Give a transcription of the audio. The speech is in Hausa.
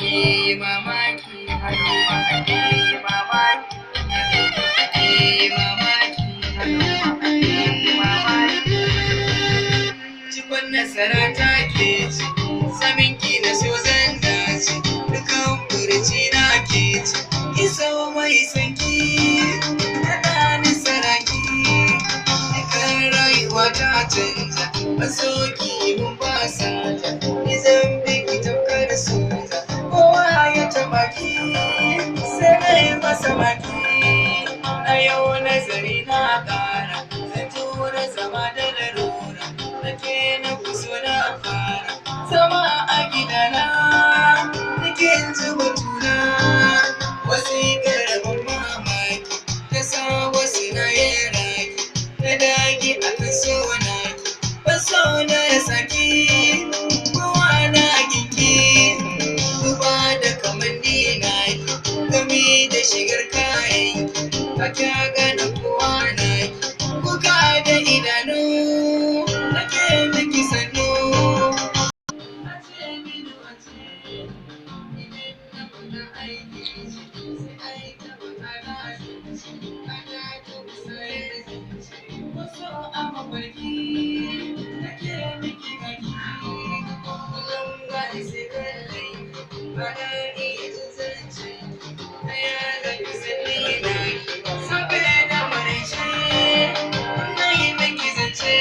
mamaki Halima mamaki mamaki mamaki cikon nasara ta ke ci saminki na so zan dace dukan furci na ke ci iso mai sanki na ɗani saraki dukan rayuwa ta canza masoki mun ba sa ta izan biki tamkar soja kowa ya taɓa ki sai na yi masa maki a yau nazari na ƙara zan tura zama da larura da ke na kuso na fara zama a gidana nake zuba tuna wasiƙar ban mamaki ta sa wasu na yin raki na dage a kan so na ban so na ya saki kowa na kinki duba da kamanni na ki gami da shigar kayan a kya gane kowa na ki kuka da idanu nake miki sannu a ce mini wace idan na fita aiki sai aika bakana zance ana ta musayar zance wasu a mafarki nake miki gaki kullum gani sai kallai bana iya jin zance na ya gani sanni na ki safe da maraice na yi miki zance